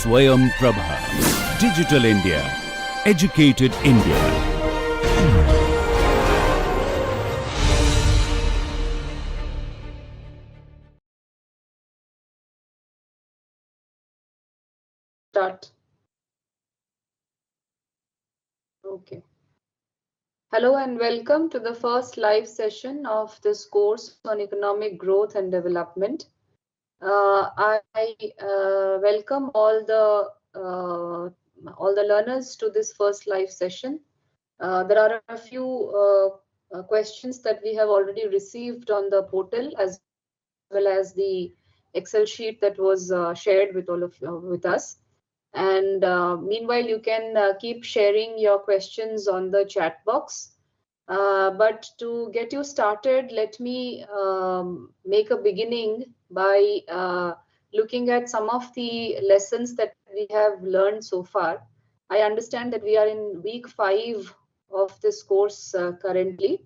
Swayam Prabha. Digital India. Educated India. Start. Okay. Hello and welcome to the first live session of this course on economic growth and development. I welcome all the learners to this first live session. There are a few questions that we have already received on the portal as well as the Excel sheet that was shared with all of with us. And meanwhile, you can keep sharing your questions on the chat box. But to get you started, let me make a beginning by looking at some of the lessons that we have learned so far. I understand that we are in week 5 of this course currently.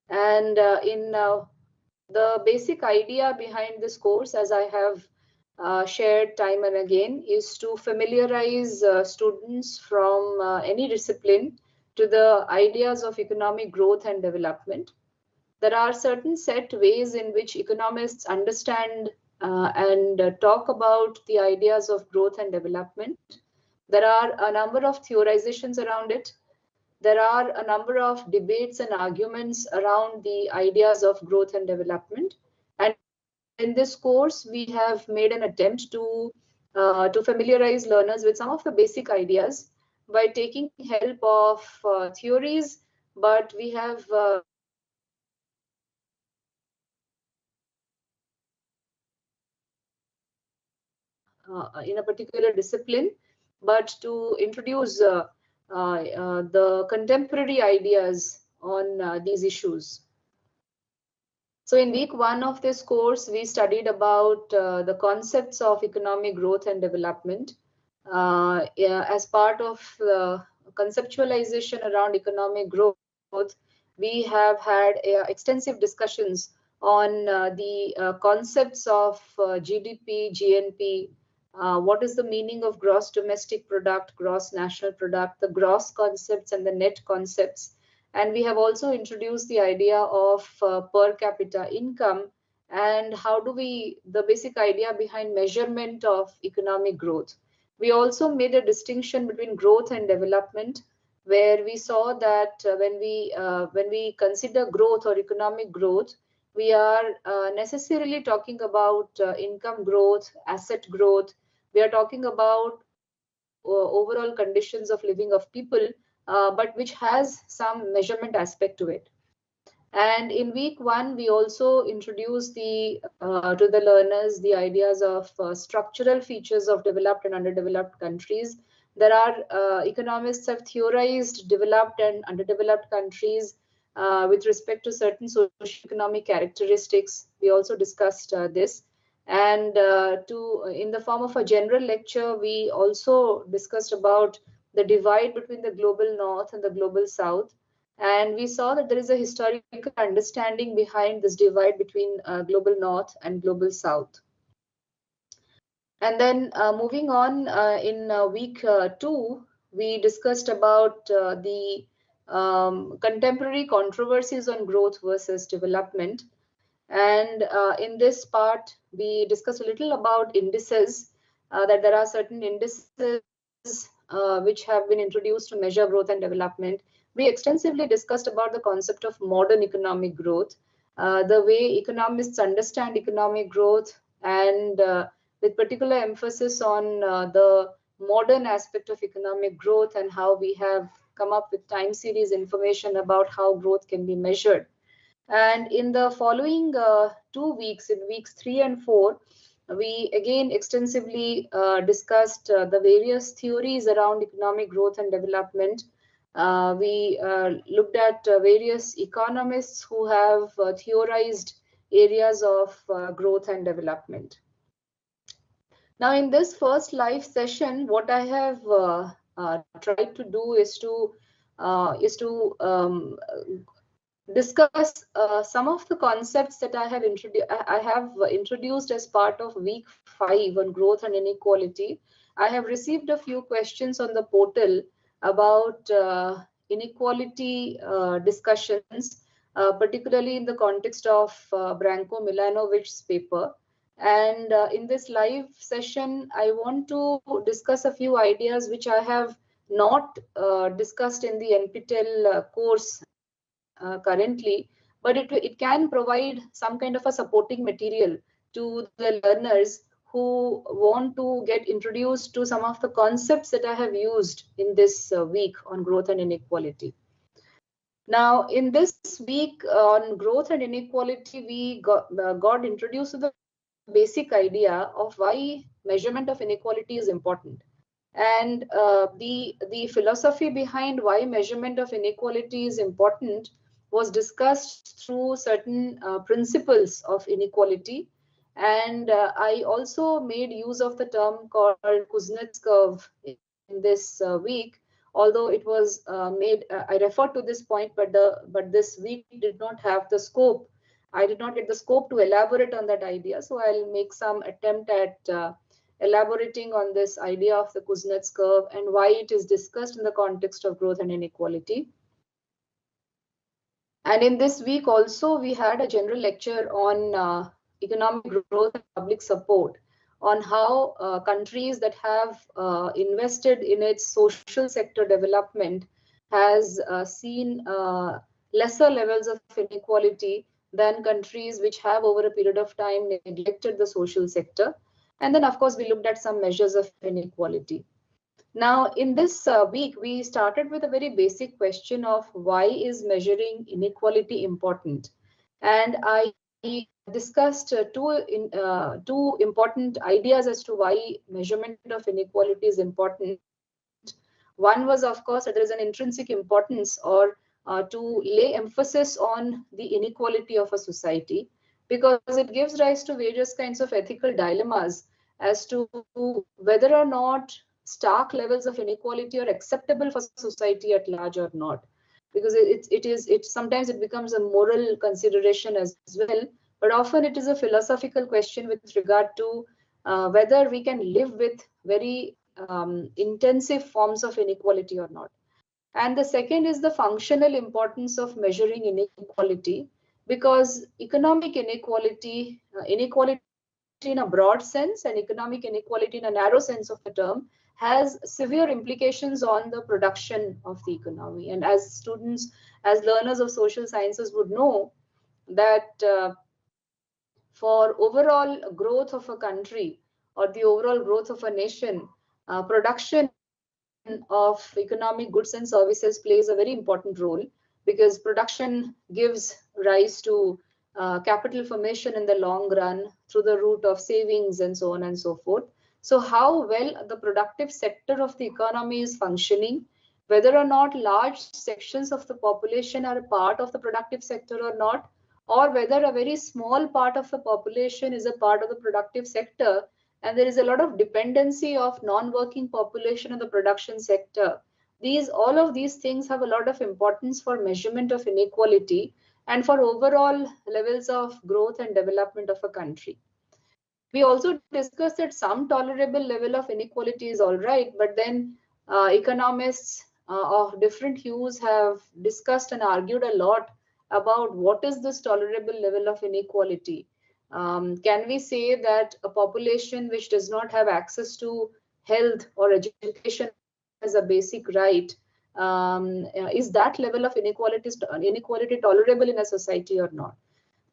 And in the basic idea behind this course, as I have shared time and again, is to familiarize students from any discipline to the ideas of economic growth and development. There are certain set ways in which economists understand and talk about the ideas of growth and development. There are a number of theorizations around it. There are a number of debates and arguments around the ideas of growth and development. And in this course, we have made an attempt to familiarize learners with some of the basic ideas by taking help of theories, but we have in a particular discipline, but to introduce the contemporary ideas on these issues. So in week 1 of this course, we studied about the concepts of economic growth and development. As part of the conceptualization around economic growth, we have had extensive discussions on the concepts of GDP, GNP, what is the meaning of gross domestic product, gross national product, the gross concepts and the net concepts. And we have also introduced the idea of per capita income and how do we, the basic idea behind measurement of economic growth. We also made a distinction between growth and development, where we saw that when we consider growth or economic growth, we are necessarily talking about income growth, asset growth. We are talking about overall conditions of living of people, but which has some measurement aspect to it. And in week 1, we also introduced to the learners the ideas of structural features of developed and underdeveloped countries. There are economists have theorized developed and underdeveloped countries with respect to certain socioeconomic characteristics. We also discussed this. And in the form of a general lecture, we also discussed about the divide between the global north and the global south. And we saw that there is a historical understanding behind this divide between global north and global south. And then moving on in week 2, we discussed about the contemporary controversies on growth versus development. And in this part, we discussed a little about indices, that there are certain indices which have been introduced to measure growth and development. We extensively discussed about the concept of modern economic growth, the way economists understand economic growth, and with particular emphasis on the modern aspect of economic growth and how we have come up with time series information about how growth can be measured. And in the following 2 weeks, in weeks 3 and 4, we again extensively discussed the various theories around economic growth and development. We looked at various economists who have theorized areas of growth and development. Now, in this first live session, what I have tried to do is to discuss some of the concepts that I have introduced as part of week 5 on growth and inequality. I have received a few questions on the portal about inequality discussions, particularly in the context of Branko Milanovic's paper. And in this live session, I want to discuss a few ideas which I have not discussed in the NPTEL course currently, but it can provide some kind of a supporting material to the learners who want to get introduced to some of the concepts that I have used in this week on growth and inequality. Now, in this week on growth and inequality, we got introduced to the basic idea of why measurement of inequality is important. And the philosophy behind why measurement of inequality is important was discussed through certain principles of inequality. And I also made use of the term called Kuznets curve in this week, although it was I referred to this point, but this week did not have the scope. I did not get the scope to elaborate on that idea. So I'll make some attempt at elaborating on this idea of the Kuznets curve and why it is discussed in the context of growth and inequality. And in this week also, we had a general lecture on economic growth and public support, on how countries that have invested in its social sector development has seen lesser levels of inequality than countries which have over a period of time neglected the social sector. And then, of course, we looked at some measures of inequality. Now, in this week, we started with a very basic question of why is measuring inequality important? And I discussed two important ideas as to why measurement of inequality is important. One was, of course, that there is an intrinsic importance or to lay emphasis on the inequality of a society, because it gives rise to various kinds of ethical dilemmas as to whether or not stark levels of inequality are acceptable for society at large or not. Because sometimes it becomes a moral consideration as well, but often it is a philosophical question with regard to whether we can live with very intensive forms of inequality or not. And the second is the functional importance of measuring inequality, because economic inequality, inequality in a broad sense and economic inequality in a narrow sense of the term, has severe implications on the production of the economy. And as students, as learners of social sciences would know, that for overall growth of a country or the overall growth of a nation, production of economic goods and services plays a very important role, because production gives rise to capital formation in the long run through the route of savings and so on and so forth. So how well the productive sector of the economy is functioning, whether or not large sections of the population are a part of the productive sector or not, or whether a very small part of the population is a part of the productive sector, and there is a lot of dependency of non-working population in the production sector. All of these things have a lot of importance for measurement of inequality and for overall levels of growth and development of a country. We also discussed that some tolerable level of inequality is all right, but then economists of different hues have discussed and argued a lot about what is this tolerable level of inequality. Can we say that a population which does not have access to health or education as a basic right, is that level of inequality tolerable in a society or not?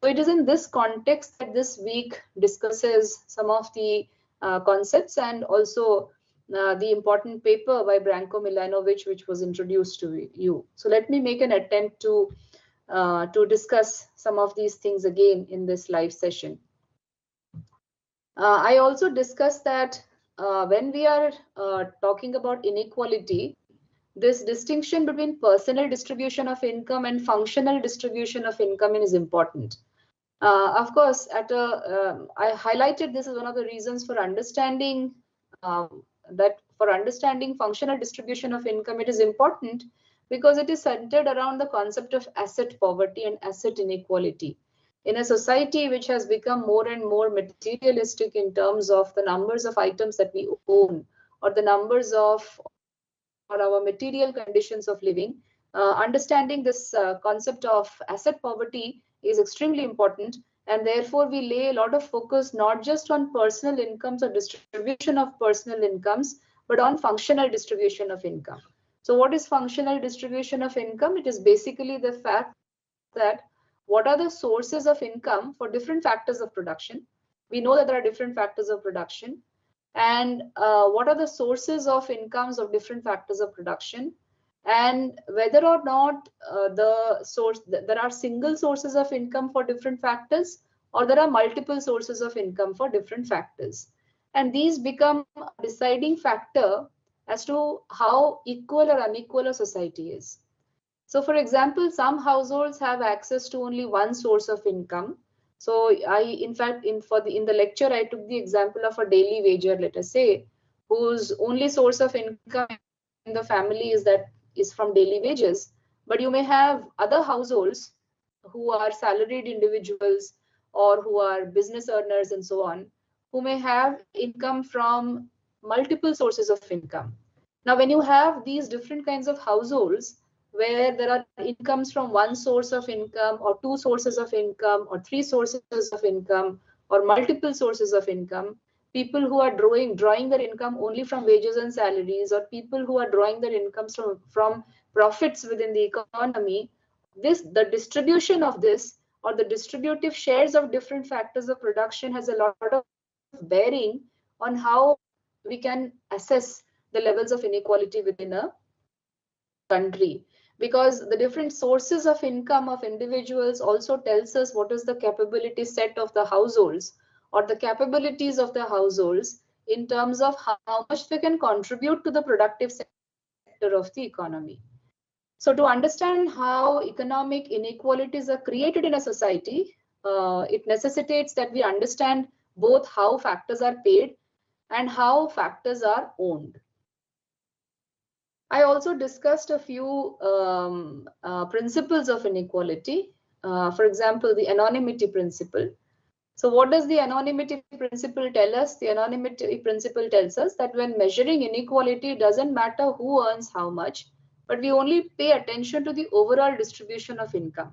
So it is in this context that this week discusses some of the concepts and also the important paper by Branko Milanovic, which was introduced to you. So let me make an attempt to discuss some of these things again in this live session. I also discussed that when we are talking about inequality, this distinction between personal distribution of income and functional distribution of income is important. Of course, I highlighted this as one of the reasons for understanding functional distribution of income, it is important because it is centered around the concept of asset poverty and asset inequality. In a society which has become more and more materialistic in terms of the numbers of items that we own or the numbers of or our material conditions of living, understanding this concept of asset poverty is extremely important. And therefore, we lay a lot of focus not just on personal incomes or distribution of personal incomes, but on functional distribution of income. So what is functional distribution of income? It is basically the fact that what are the sources of income for different factors of production. We know that there are different factors of production. And what are the sources of incomes of different factors of production, and whether or not there are single sources of income for different factors, or there are multiple sources of income for different factors. And these become a deciding factor as to how equal or unequal a society is. So for example, some households have access to only one source of income. So in fact, in the lecture, I took the example of a daily wager, let us say, whose only source of income in the family is from daily wages. But you may have other households who are salaried individuals or who are business earners and so on, who may have income from multiple sources of income. Now, when you have these different kinds of households, where there are incomes from one source of income or two sources of income or three sources of income or multiple sources of income, people who are drawing their income only from wages and salaries, or people who are drawing their incomes from profits within the economy, the distribution of this, or the distributive shares of different factors of production, has a lot of bearing on how we can assess the levels of inequality within a country. Because the different sources of income of individuals also tells us what is the capability set of the households, or the capabilities of the households in terms of how much they can contribute to the productive sector of the economy. So to understand how economic inequalities are created in a society, it necessitates that we understand both how factors are paid and how factors are owned. I also discussed a few principles of inequality. For example, the anonymity principle. So what does the anonymity principle tell us? The anonymity principle tells us that when measuring inequality, it doesn't matter who earns how much, but we only pay attention to the overall distribution of income.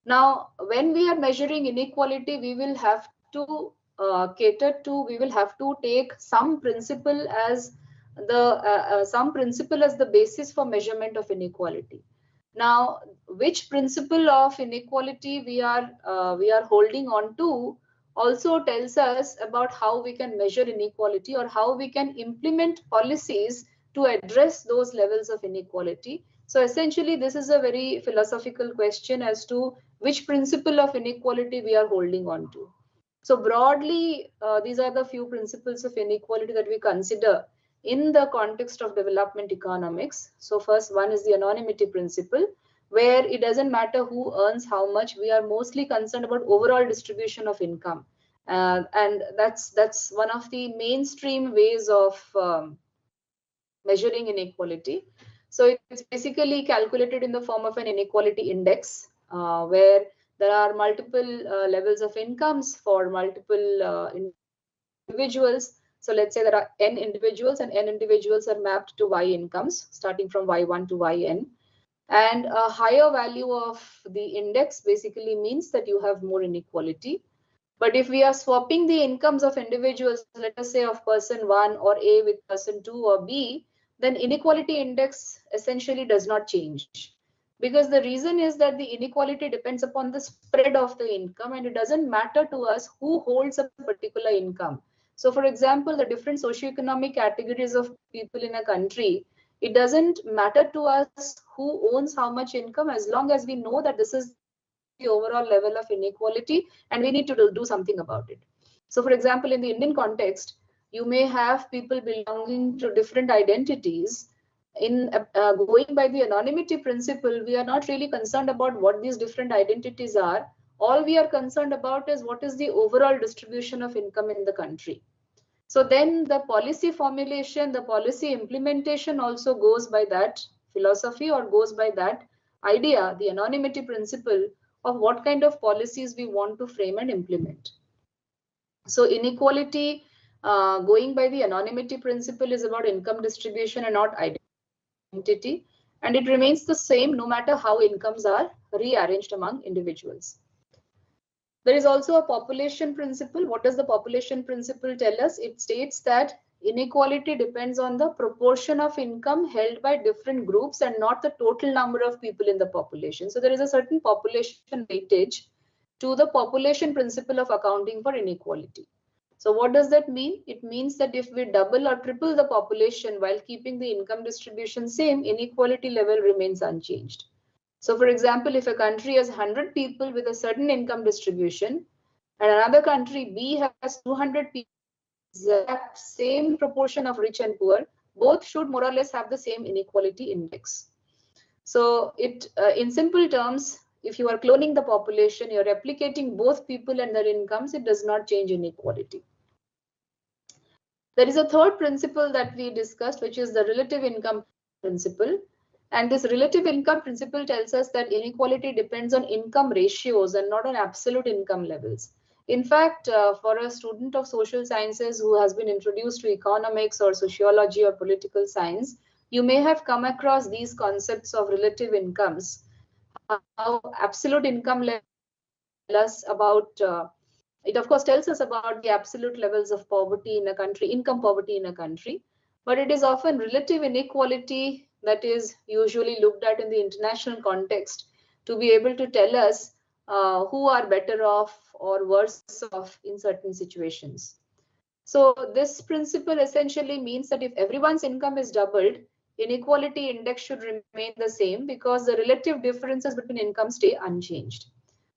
Now, when we are measuring inequality, we will have to we will have to take some principle as the basis for measurement of inequality. Now, which principle of inequality we are holding on to also tells us about how we can measure inequality, or how we can implement policies to address those levels of inequality. So essentially, this is a very philosophical question as to which principle of inequality we are holding on to. So broadly, these are the few principles of inequality that we consider in the context of development economics. So first one is the anonymity principle, where it doesn't matter who earns how much. We are mostly concerned about overall distribution of income. And that's one of the mainstream ways of measuring inequality. So it's basically calculated in the form of an inequality index, where there are multiple levels of incomes for multiple individuals. So let's say there are n individuals, and n individuals are mapped to y incomes, starting from y1 to yn. And a higher value of the index basically means that you have more inequality. But if we are swapping the incomes of individuals, let us say of person 1 or A with person 2 or B, then inequality index essentially does not change. Because the reason is that the inequality depends upon the spread of the income, and it doesn't matter to us who holds a particular income. So for example, the different socioeconomic categories of people in a country, it doesn't matter to us who owns how much income, as long as we know that this is the overall level of inequality and we need to do something about it. So for example, in the Indian context, you may have people belonging to different identities. In going by the anonymity principle, we are not really concerned about what these different identities are. All we are concerned about is what is the overall distribution of income in the country. So then the policy formulation, the policy implementation also goes by that philosophy, or goes by that idea, the anonymity principle, of what kind of policies we want to frame and implement. So inequality going by the anonymity principle is about income distribution and not identity, and it remains the same no matter how incomes are rearranged among individuals. There is also a population principle. What does the population principle tell us? It states that inequality depends on the proportion of income held by different groups and not the total number of people in the population. So there is a certain population weightage to the population principle of accounting for inequality. So what does that mean? It means that if we double or triple the population while keeping the income distribution same, inequality level remains unchanged. So for example, if a country has 100 people with a certain income distribution and another country B has 200 people, exact same proportion of rich and poor, both should more or less have the same inequality index. So in simple terms, if you are cloning the population, you're replicating both people and their incomes, it does not change inequality. There is a third principle that we discussed, which is the relative income principle. And this relative income principle tells us that inequality depends on income ratios and not on absolute income levels. In fact, for a student of social sciences who has been introduced to economics or sociology or political science, you may have come across these concepts of relative incomes. How absolute income levels tell us about, it of course tells us about the absolute levels of poverty in a country, income poverty in a country, but it is often relative inequality that is usually looked at in the international context to be able to tell us who are better off or worse off in certain situations. So this principle essentially means that if everyone's income is doubled, inequality index should remain the same because the relative differences between incomes stay unchanged.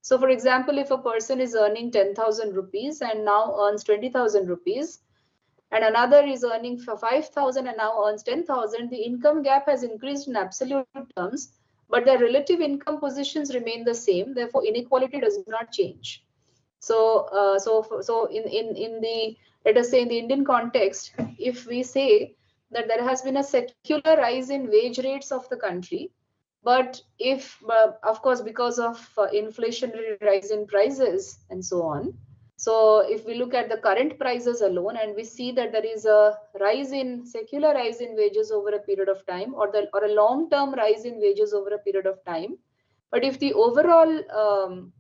So for example, if a person is earning 10,000 rupees and now earns 20,000 rupees, and another is earning for 5,000 and now earns 10,000, the income gap has increased in absolute terms, but their relative income positions remain the same. Therefore, inequality does not change. So, in the, let us say in the Indian context, if we say that there has been a secular rise in wage rates of the country, but if, of course, because of inflationary rise in prices and so on. So if we look at the current prices alone and we see that there is a secular rise in wages over a period of time, or a long-term rise in wages over a period of time, but if the overall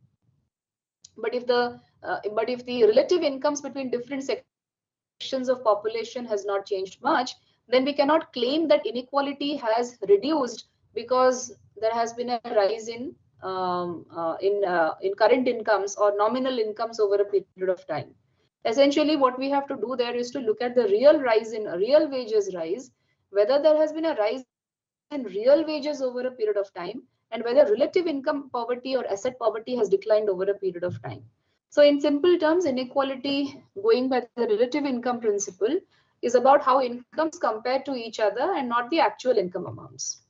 but if the relative incomes between different sections of population has not changed much, then we cannot claim that inequality has reduced because there has been a rise in current incomes or nominal incomes over a period of time. Essentially, what we have to do there is to look at the real wages rise, whether there has been a rise in real wages over a period of time, and whether relative income poverty or asset poverty has declined over a period of time. So in simple terms, inequality, going by the relative income principle, is about how incomes compare to each other and not the actual income amounts.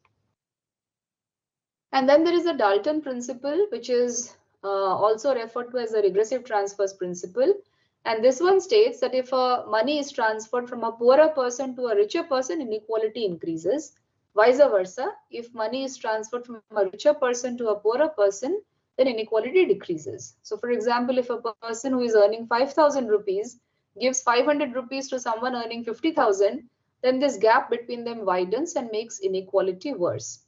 And then there is a Dalton principle, which is also referred to as the regressive transfers principle. And this one states that if money is transferred from a poorer person to a richer person, inequality increases. Vice versa, if money is transferred from a richer person to a poorer person, then inequality decreases. So for example, if a person who is earning 5,000 rupees gives 500 rupees to someone earning 50,000, then this gap between them widens and makes inequality worse.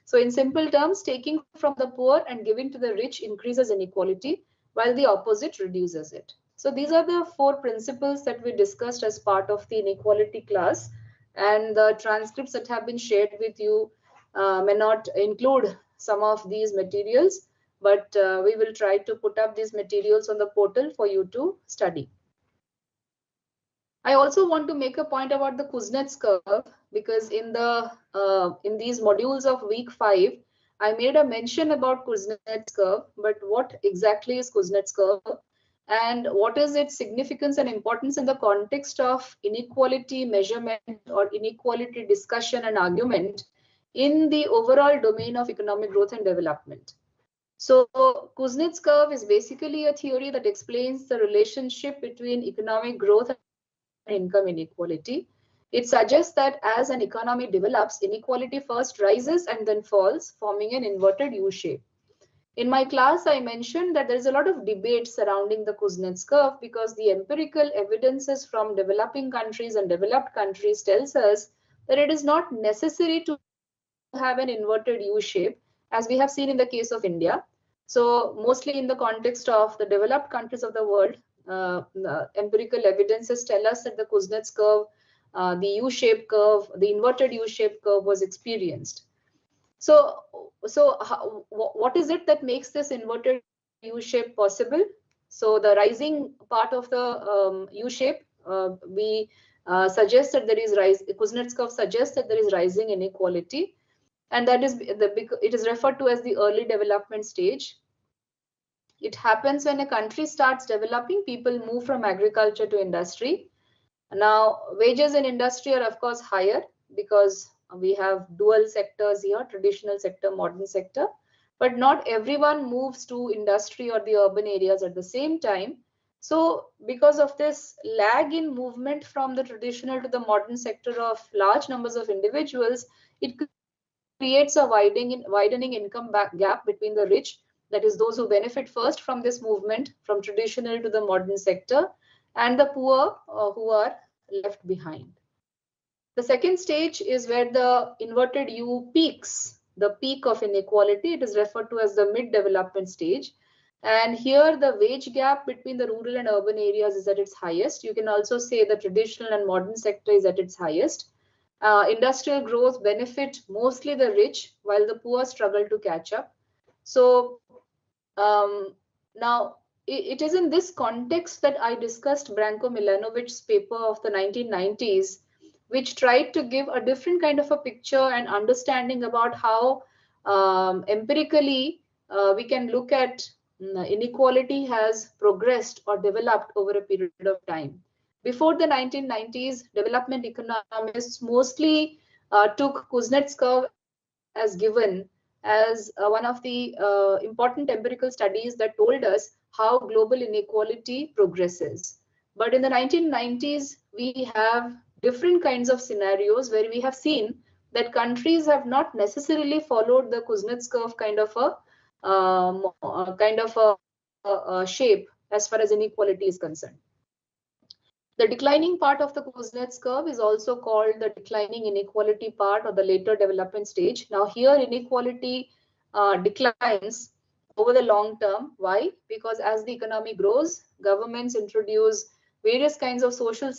So in simple terms, taking from the poor and giving to the rich increases inequality, while the opposite reduces it. So these are the 4 principles that we discussed as part of the inequality class, and the transcripts that have been shared with you may not include some of these materials, but we will try to put up these materials on the portal for you to study. I also want to make a point about the Kuznets curve, because in these modules of week 5, I made a mention about Kuznets curve, but what exactly is Kuznets curve and what is its significance and importance in the context of inequality measurement or inequality discussion and argument in the overall domain of economic growth and development. So Kuznets curve is basically a theory that explains the relationship between economic growth and income inequality. It suggests that as an economy develops, inequality first rises and then falls, forming an inverted U shape. In my class, I mentioned that there is a lot of debate surrounding the Kuznets curve because the empirical evidences from developing countries and developed countries tells us that it is not necessary to have an inverted U shape, as we have seen in the case of India. So mostly in the context of the developed countries of the world, the empirical evidences tell us that the Kuznets curve, the U-shaped curve, the inverted U-shaped curve was experienced. So what is it that makes this inverted U-shape possible? So the rising part of the U-shape, we suggest that there is Kuznets curve suggests that there is rising inequality, and that is it is referred to as the early development stage. It happens when a country starts developing, people move from agriculture to industry. Now, wages in industry are of course higher because we have dual sectors here, traditional sector, modern sector, but not everyone moves to industry or the urban areas at the same time. So because of this lag in movement from the traditional to the modern sector of large numbers of individuals, it creates a widening income gap between the rich, that is those who benefit first from this movement from traditional to the modern sector, and the poor who are left behind. The second stage is where the inverted U peaks, the peak of inequality. It is referred to as the mid-development stage. And here the wage gap between the rural and urban areas is at its highest. You can also say the traditional and modern sector is at its highest. Industrial growth benefit mostly the rich, while the poor struggle to catch up. So now it is in this context that I discussed Branko-Milanovic's paper of the 1990s, which tried to give a different kind of a picture and understanding about how empirically we can look at inequality has progressed or developed over a period of time. Before the 1990s, development economists mostly took Kuznets curve as given as one of the important empirical studies that told us how global inequality progresses. But in the 1990s, we have different kinds of scenarios where we have seen that countries have not necessarily followed the Kuznets curve kind of a shape as far as inequality is concerned. The declining part of the Kuznets curve is also called the declining inequality part or the later development stage. Now here inequality declines over the long term. Why? Because as the economy grows, governments introduce various kinds of social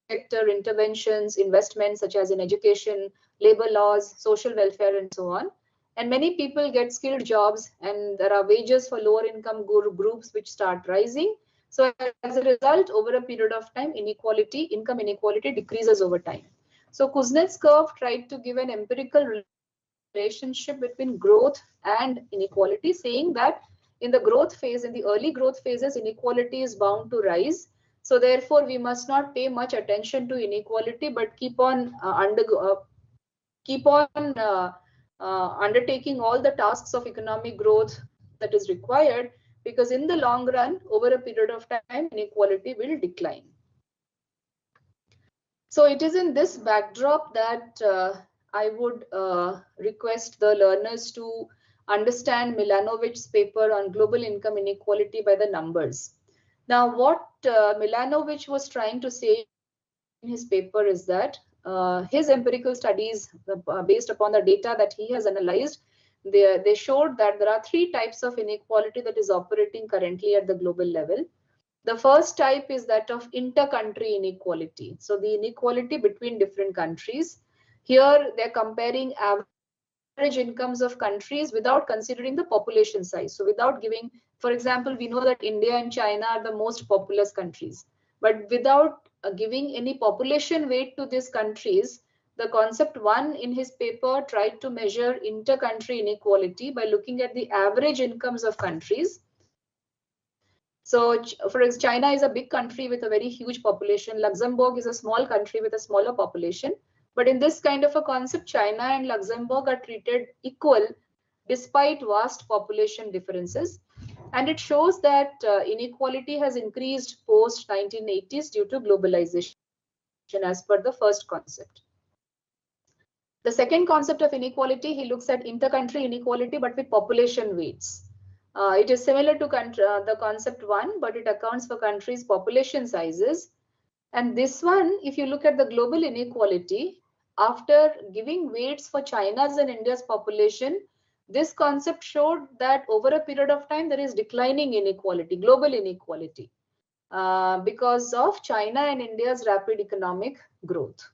sector interventions, investments such as in education, labor laws, social welfare, and so on. And many people get skilled jobs, and there are wages for lower income groups which start rising. So as a result, over a period of time, income inequality decreases over time. So Kuznets curve tried to give an empirical relationship between growth and inequality, saying that in the growth phase, in the early growth phases, inequality is bound to rise. So therefore, we must not pay much attention to inequality, but keep on undertaking all the tasks of economic growth that is required, because in the long run, over a period of time, inequality will decline. So it is in this backdrop that I would request the learners to understand Milanovic's paper on global income inequality by the numbers. Now, what Milanovic was trying to say in his paper is that his empirical studies based upon the data that he has analyzed, they showed that there are three types of inequality that is operating currently at the global level. The first type is that of inter-country inequality. So the inequality between different countries. Here they're comparing average incomes of countries without considering the population size. So without giving, for example, we know that India and China are the most populous countries, but without giving any population weight to these countries, the concept one in his paper tried to measure inter-country inequality by looking at the average incomes of countries. So for example, China is a big country with a very huge population. Luxembourg is a small country with a smaller population. But in this kind of a concept, China and Luxembourg are treated equal despite vast population differences. And it shows that inequality has increased post 1980s due to globalization as per the first concept. The second concept of inequality, he looks at inter-country inequality, but with population weights. It is similar to the concept 1, but it accounts for countries' population sizes. And this one, if you look at the global inequality, after giving weights for China's and India's population, this concept showed that over a period of time, there is declining inequality, global inequality, because of China and India's rapid economic growth.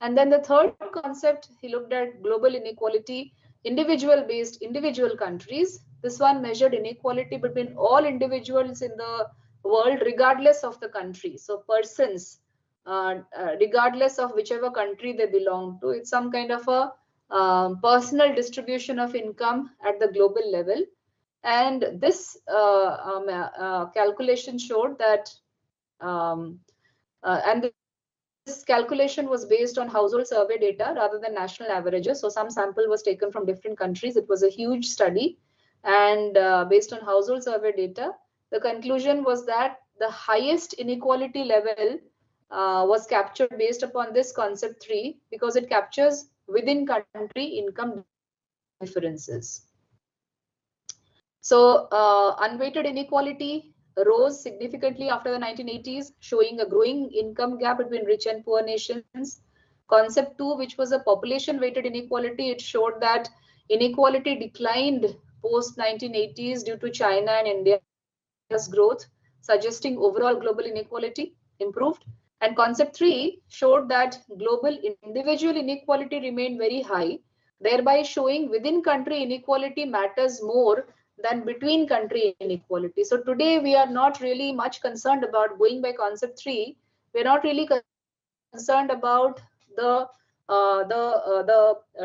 And then the third concept, he looked at global inequality, individual-based, individual countries. This one measured inequality between all individuals in the world, regardless of the country. So persons, regardless of whichever country they belong to, it's some kind of a personal distribution of income at the global level. And this calculation showed that, and this calculation was based on household survey data rather than national averages. So some sample was taken from different countries. It was a huge study, and based on household survey data, the conclusion was that the highest inequality level was captured based upon this concept 3, because it captures within country income differences. So unweighted inequality rose significantly after the 1980s, showing a growing income gap between rich and poor nations. Concept 2, which was a population weighted inequality, it showed that inequality declined post 1980s due to China and India's growth, suggesting overall global inequality improved. And concept 3 showed that global individual inequality remained very high, thereby showing within country inequality matters more than between country inequality. So today we are not really much concerned about, going by concept 3, we're not really concerned about the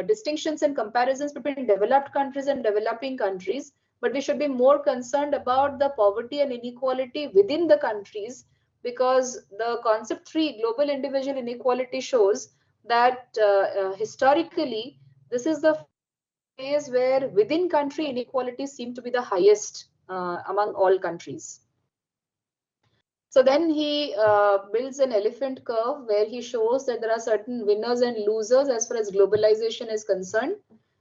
distinctions and comparisons between developed countries and developing countries, but we should be more concerned about the poverty and inequality within the countries, because the concept 3, global individual inequality, shows that historically this is the phase where within country inequalities seem to be the highest among all countries. So then he builds an elephant curve where he shows that there are certain winners and losers as far as globalization is concerned.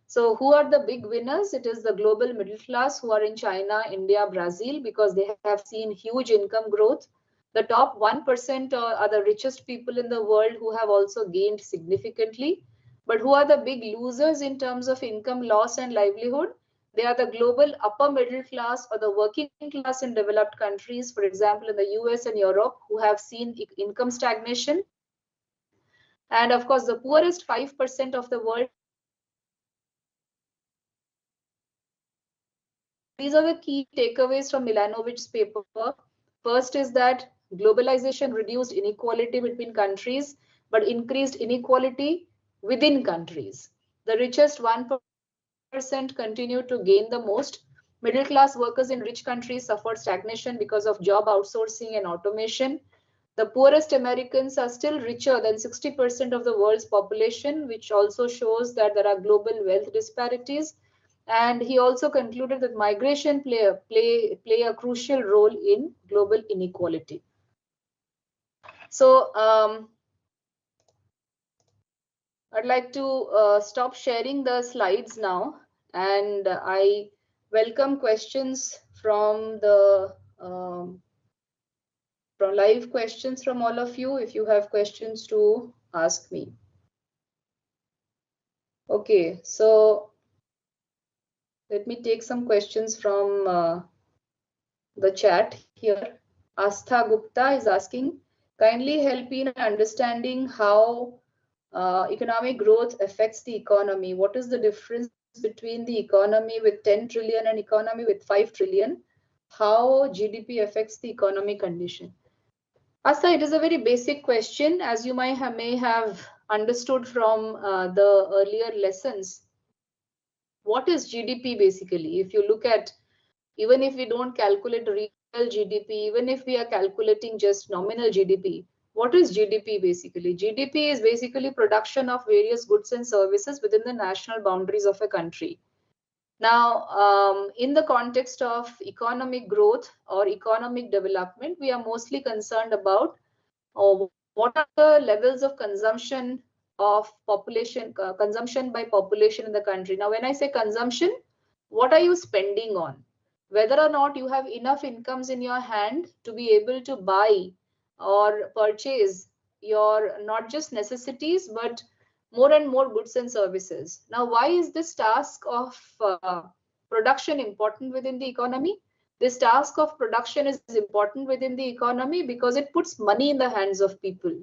So who are the big winners? It is the global middle class who are in China, India, Brazil, because they have seen huge income growth. The top 1% are the richest people in the world who have also gained significantly. But who are the big losers in terms of income loss and livelihood? They are the global upper middle class or the working class in developed countries, for example, in the US and Europe, who have seen income stagnation. And of course, the poorest 5% of the world. These are the key takeaways from Milanovic's paper. First is that globalization reduced inequality between countries, but increased inequality within countries. The richest 1% continued to gain the most. Middle class workers in rich countries suffered stagnation because of job outsourcing and automation. The poorest Americans are still richer than 60% of the world's population, which also shows that there are global wealth disparities. And he also concluded that migration play a crucial role in global inequality. So I'd like to stop sharing the slides now, and I welcome questions from the from live questions from all of you. If you have questions to ask me. Okay, so let me take some questions from the chat here. Astha Gupta is asking, kindly help in understanding how economic growth affects the economy. What is the difference between the economy with 10 trillion and economy with 5 trillion? How GDP affects the economic condition? Astha, it is a very basic question, as you may have understood from the earlier lessons. What is GDP basically? If you look at, even if we don't calculate real GDP, even if we are calculating just nominal GDP, what is GDP basically? GDP is basically production of various goods and services within the national boundaries of a country. Now, in the context of economic growth or economic development, we are mostly concerned about what are the levels of consumption of population, consumption by population in the country. Now, when I say consumption, what are you spending on? whether or not you have enough incomes in your hand to be able to buy or purchase your not just necessities but more and more goods and services. Now, why is this task of production important within the economy? This task of production is important within the economy because it puts money in the hands of people.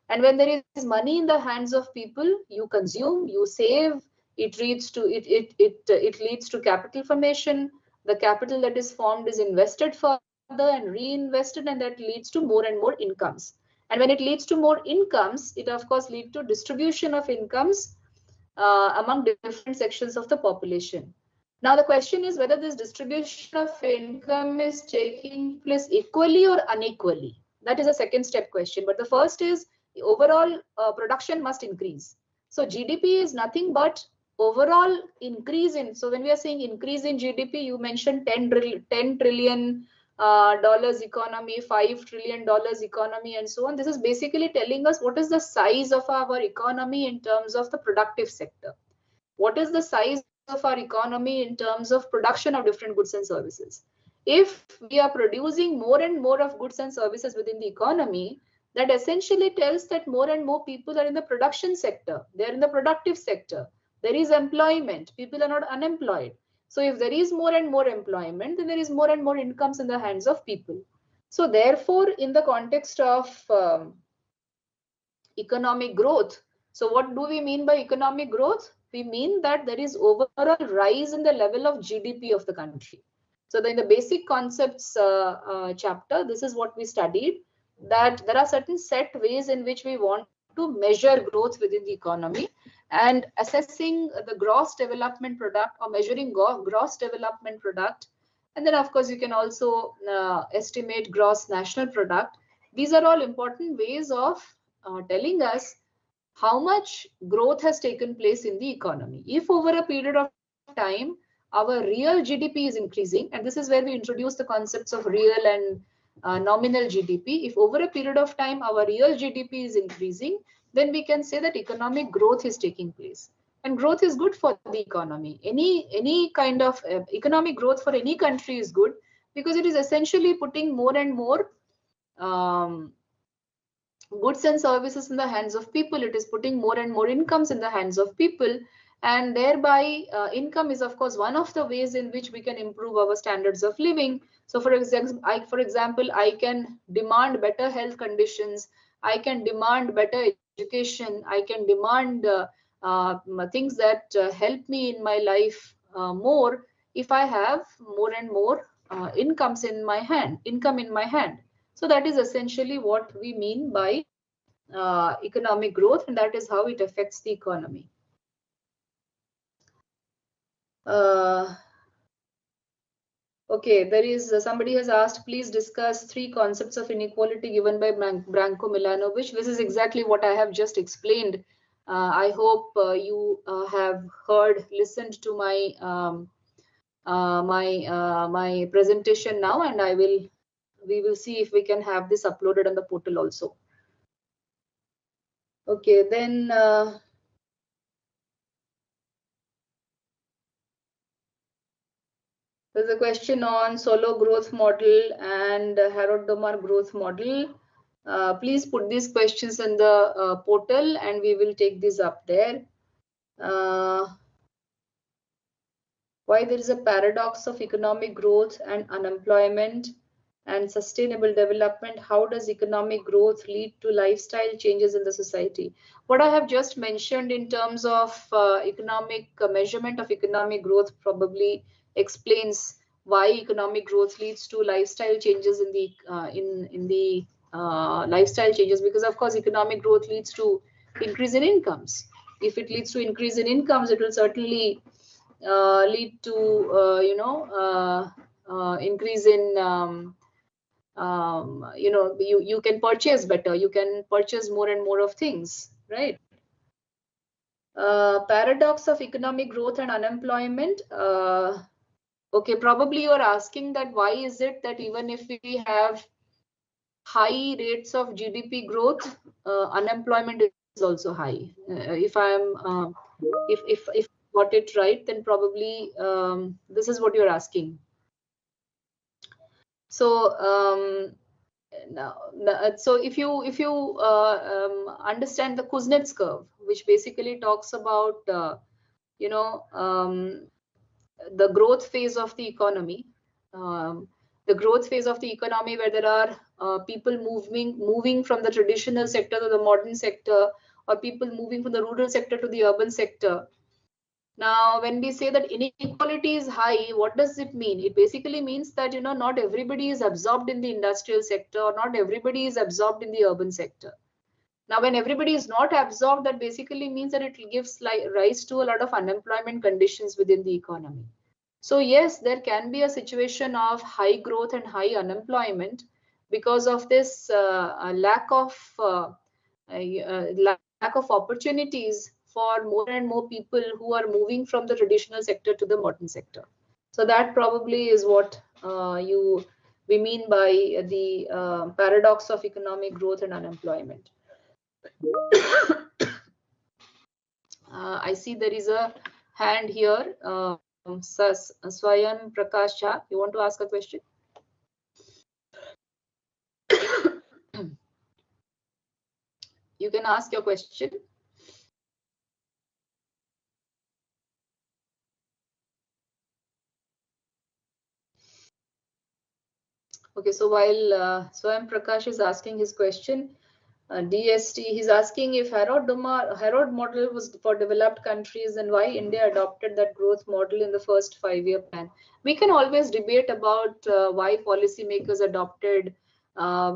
And when there is money in the hands of people, you consume, you save. It leads to capital formation. The capital that is formed is invested further and reinvested, and that leads to more and more incomes. And when it leads to more incomes, it of course leads to distribution of incomes among different sections of the population. Now, the question is whether this distribution of income is taking place equally or unequally. That is a second step question. But the first is the overall production must increase. So GDP is nothing but overall increase in. So when we are saying increase in GDP, you mentioned $10 trillion dollars economy, $5 trillion economy, and so on. This is basically telling us what is the size of our economy in terms of the productive sector. What is the size of our economy in terms of production of different goods and services? If we are producing more and more of goods and services within the economy, that essentially tells that more and more people are in the production sector. They're in the productive sector. There is employment. People are not unemployed. So if there is more and more employment, then there is more and more incomes in the hands of people. So therefore, in the context of economic growth, so what do we mean by economic growth? We mean that there is overall rise in the level of GDP of the country. So in the basic concepts chapter, this is what we studied, that there are certain set ways in which we want to measure growth within the economy, and assessing the gross development product or measuring gross development product. And then of course you can also estimate gross national product. These are all important ways of telling us how much growth has taken place in the economy. If over a period of time our real GDP is increasing, and this is where we introduce the concepts of real and nominal GDP. If over a period of time our real GDP is increasing, then we can say that economic growth is taking place. And growth is good for the economy. Any kind of economic growth for any country is good, because it is essentially putting more and more goods and services in the hands of people. It is putting more and more incomes in the hands of people, and thereby income is of course one of the ways in which we can improve our standards of living. So for example, I can demand better health conditions, I can demand better education, I can demand things that help me in my life more if I have more and more income in my hand. So that is essentially what we mean by economic growth, and that is how it affects the economy. Okay, there is somebody has asked, please discuss 3 concepts of inequality given by Branko Milanovic. This is exactly what I have just explained. I hope you have listened to my my presentation now, and we will see if we can have this uploaded on the portal also. Okay, then there's a question on solo growth model and Harrod Domar growth model. Please put these questions in the portal and we will take these up there. Why there is a paradox of economic growth and unemployment and sustainable development? How does economic growth lead to lifestyle changes in the society? What I have just mentioned in terms of economic measurement of economic growth probably explains why economic growth leads to lifestyle changes in the lifestyle changes, because of course economic growth leads to increase in incomes. If it leads to increase in incomes, it will certainly lead to increase in you can purchase better, you can purchase more and more of things, right? Paradox of economic growth and unemployment. Okay, probably you are asking that why is it that even if we have high rates of GDP growth, unemployment is also high. If I am if got it right, then probably this is what you're asking. So so if you understand the Kuznets curve, which basically talks about the growth phase of the economy, the growth phase of the economy where there are people moving from the traditional sector to the modern sector, or people moving from the rural sector to the urban sector. Now, when we say that inequality is high, what does it mean? It basically means that not everybody is absorbed in the industrial sector, or not everybody is absorbed in the urban sector. Now, when everybody is not absorbed, that basically means that it gives rise to a lot of unemployment conditions within the economy. So yes, there can be a situation of high growth and high unemployment because of this lack of opportunities for more and more people who are moving from the traditional sector to the modern sector. So that probably is what we mean by the paradox of economic growth and unemployment. I see there is a hand here. Swayam Prabha, you want to ask a question? You can ask your question. Okay, so while Swayam Prakash is asking his question, DST, he's asking if Harrod model was for developed countries and why India adopted that growth model in the first 5-year plan. We can always debate about why policymakers adopted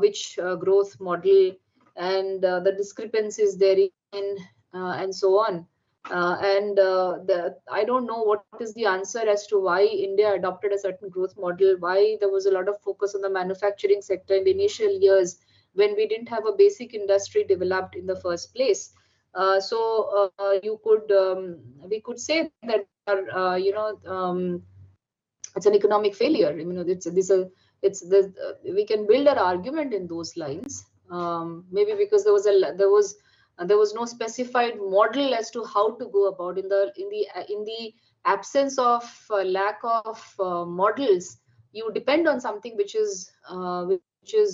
which growth model and the discrepancies therein and so on. I don't know what is the answer as to why India adopted a certain growth model, why there was a lot of focus on the manufacturing sector in the initial years when we didn't have a basic industry developed in the first place. We could say that it's an economic failure. We can build our argument in those lines. Maybe because there was no specified model as to how to go about in the absence of lack of models. You depend on something which is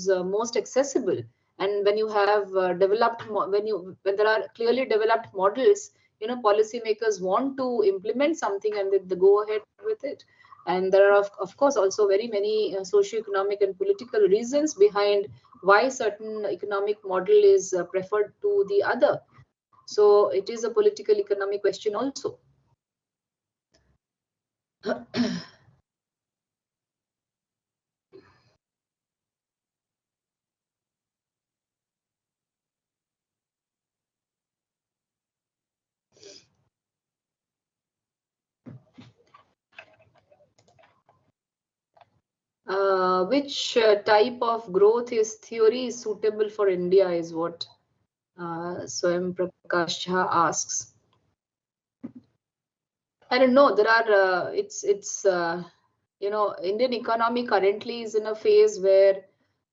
most accessible, and when you have when there are clearly developed models, policymakers want to implement something and they go ahead with it. And there are of course also very many socio-economic and political reasons behind why certain economic model is preferred to the other. So it is a political economic question also. Which type of growth theory is suitable for India is what Swayam Prakash asks. I don't know. There are Indian economy currently is in a phase where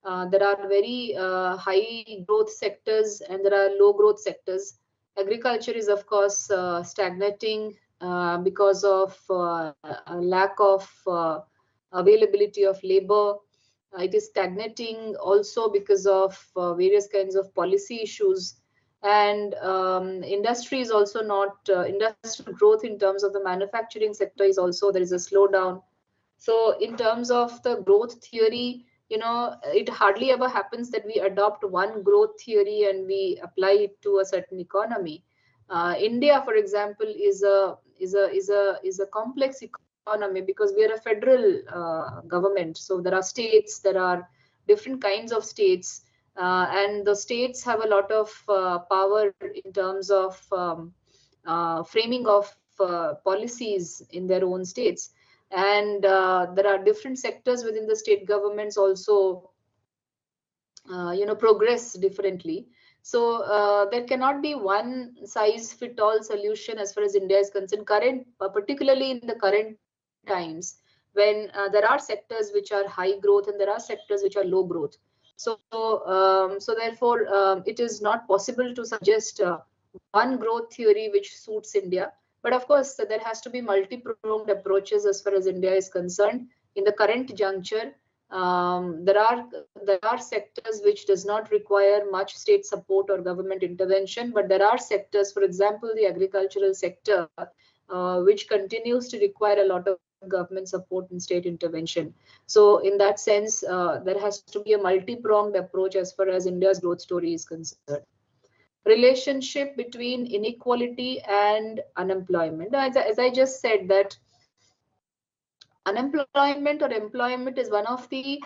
there are very high growth sectors and there are low growth sectors. Agriculture is of course stagnating because of a lack of availability of labor. It is stagnating also because of various kinds of policy issues. And industry is also not industrial growth in terms of the manufacturing sector is also, there is a slowdown. So in terms of the growth theory, it hardly ever happens that we adopt one growth theory and we apply it to a certain economy. India, for example, is a complex economy because we are a federal government. So there are states, there are different kinds of states. And the states have a lot of power in terms of framing of policies in their own states. And there are different sectors within the state governments also, progress differently. So there cannot be one size fit all solution as far as India is concerned, particularly in the current times when there are sectors which are high growth and there are sectors which are low growth. So therefore, it is not possible to suggest one growth theory which suits India. But of course, there has to be multi-pronged approaches as far as India is concerned in the current juncture. There are sectors which does not require much state support or government intervention, but there are sectors, for example, the agricultural sector, which continues to require a lot of government support and state intervention. So in that sense, there has to be a multi-pronged approach as far as India's growth story is concerned. Relationship between inequality and unemployment. As I just said, that unemployment or employment is one of the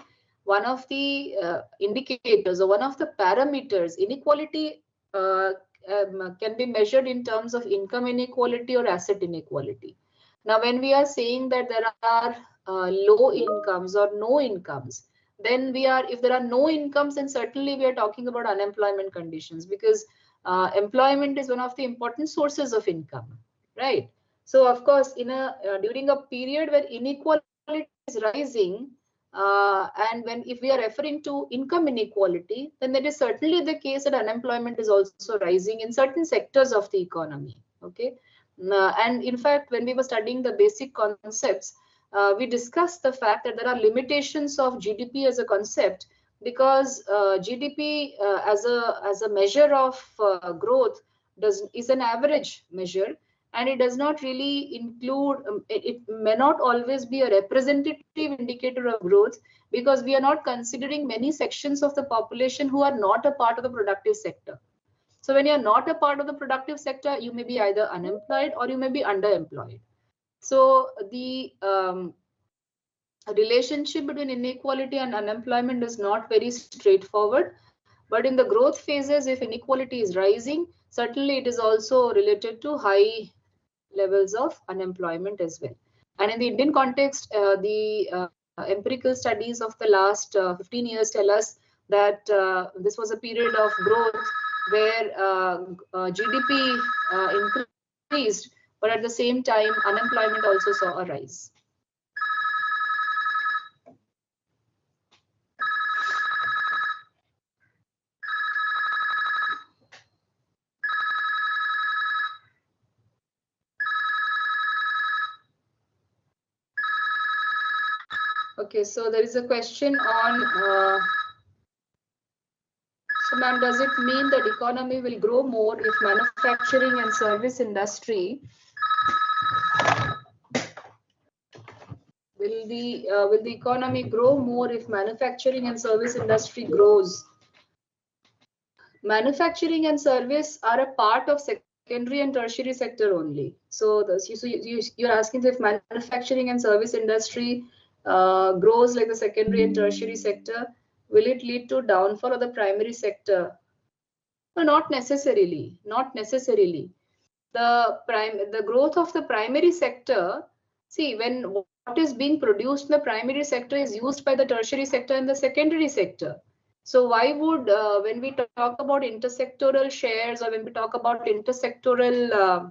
indicators or one of the parameters. Inequality can be measured in terms of income inequality or asset inequality. Now, when we are saying that there are low incomes or no incomes, then if there are no incomes, then certainly we are talking about unemployment conditions, because employment is one of the important sources of income, right? So, of course, during a period where inequality is rising, and if we are referring to income inequality, then it is certainly the case that unemployment is also rising in certain sectors of the economy. Okay, and in fact, when we were studying the basic concepts, we discussed the fact that there are limitations of GDP as a concept, because GDP as a measure of growth is an average measure, and it does not really include, it may not always be a representative indicator of growth, because we are not considering many sections of the population who are not a part of the productive sector. So when you're not a part of the productive sector, you may be either unemployed or you may be underemployed. So the relationship between inequality and unemployment is not very straightforward. But in the growth phases, if inequality is rising, certainly it is also related to high levels of unemployment as well. And in the Indian context, the empirical studies of the last 15 years tell us that this was a period of growth where GDP increased, but at the same time, unemployment also saw a rise. Okay, so there is a question on, so ma'am, does it mean that economy will grow more if manufacturing and service industry, will the economy grow more if manufacturing and service industry grows? Manufacturing and service are a part of secondary and tertiary sector only. So you're asking if manufacturing and service industry grows like the secondary and tertiary sector, will it lead to downfall of the primary sector? No, not necessarily. Not necessarily. The growth of the primary sector, see, when what is being produced in the primary sector is used by the tertiary sector and the secondary sector. So why would, when we talk about intersectoral shares, or when we talk about intersectoral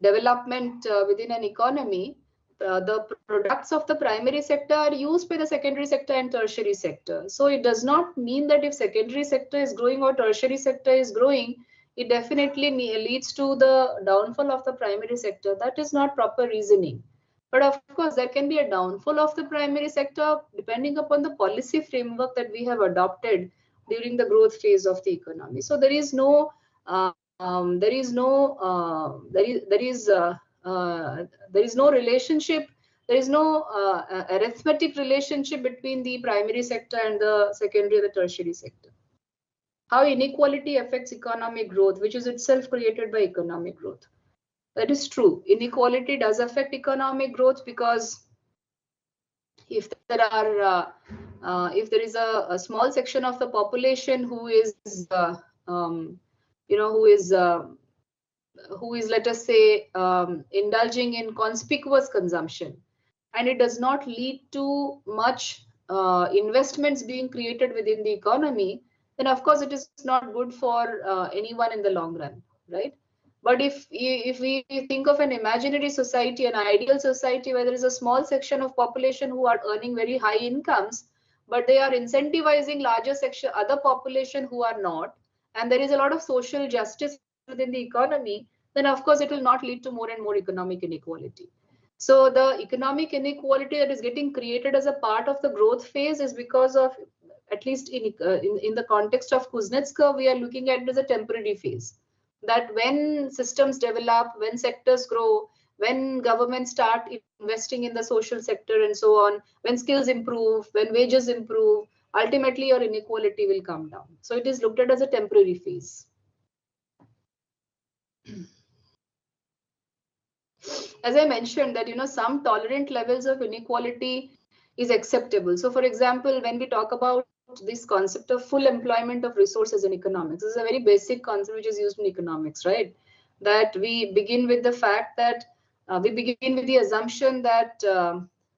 development within an economy, the products of the primary sector are used by the secondary sector and tertiary sector. So it does not mean that if secondary sector is growing or tertiary sector is growing, it definitely leads to the downfall of the primary sector. That is not proper reasoning. But of course, there can be a downfall of the primary sector depending upon the policy framework that we have adopted during the growth phase of the economy. So there is no relationship, there is no arithmetic relationship between the primary sector and the secondary or the tertiary sector. How inequality affects economic growth, which is itself created by economic growth. That is true. Inequality does affect economic growth, because if there is a small section of the population who is who is, let us say, indulging in conspicuous consumption, and it does not lead to much investments being created within the economy, then of course it is not good for anyone in the long run, right? But if we think of an imaginary society, an ideal society where there is a small section of population who are earning very high incomes, but they are incentivizing larger section, other population who are not, and there is a lot of social justice within the economy, then of course it will not lead to more and more economic inequality. So the economic inequality that is getting created as a part of the growth phase is because of, at least in the context of Kuznets curve, we are looking at it as a temporary phase. That when systems develop, when sectors grow, when governments start investing in the social sector and so on, when skills improve, when wages improve, ultimately your inequality will come down. So it is looked at as a temporary phase. As I mentioned that, some tolerant levels of inequality is acceptable. So for example, when we talk about this concept of full employment of resources in economics, this is a very basic concept which is used in economics, right? That we begin with the fact that we begin with the assumption that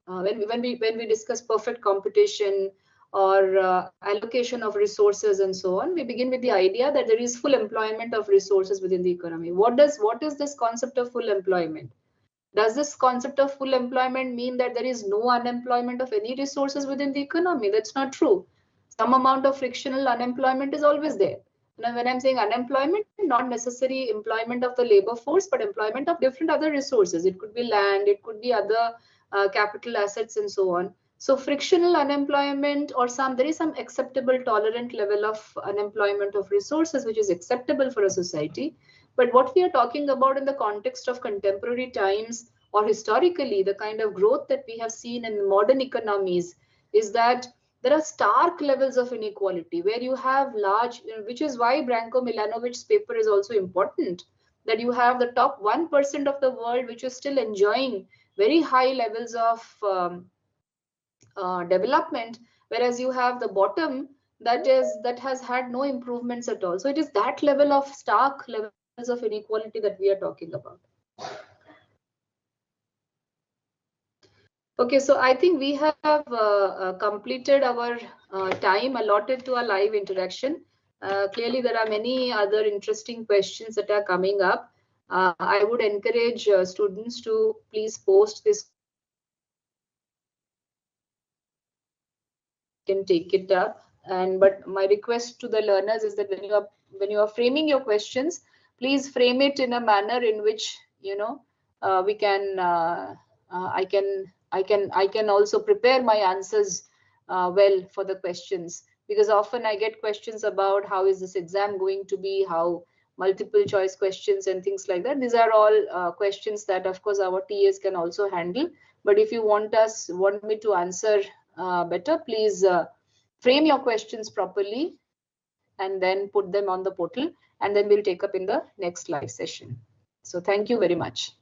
when we discuss perfect competition or allocation of resources and so on, we begin with the idea that there is full employment of resources within the economy. What is this concept of full employment? Does this concept of full employment mean that there is no unemployment of any resources within the economy? That's not true. Some amount of frictional unemployment is always there. Now, when I'm saying unemployment, not necessarily employment of the labor force, but employment of different other resources. It could be land, it could be other capital assets and so on. So frictional unemployment or there is some acceptable tolerant level of unemployment of resources, which is acceptable for a society. But what we are talking about in the context of contemporary times or historically, the kind of growth that we have seen in modern economies is that there are stark levels of inequality where you have large, which is why Branko Milanovic's paper is also important, that you have the top 1% of the world which is still enjoying very high levels of development, whereas you have the bottom that has had no improvements at all. So it is that level of stark levels of inequality that we are talking about. Okay, so I think we have completed our time allotted to a live interaction. Clearly, there are many other interesting questions that are coming up. I would encourage students to please post this. Can take it up. But my request to the learners is that when you are framing your questions, please frame it in a manner in which we can I can also prepare my answers well for the questions, because often I get questions about how is this exam going to be, how multiple choice questions and things like that. These are all questions that of course our TAs can also handle. But if you want me to answer better, please frame your questions properly and then put them on the portal, and then we'll take up in the next live session. So thank you very much.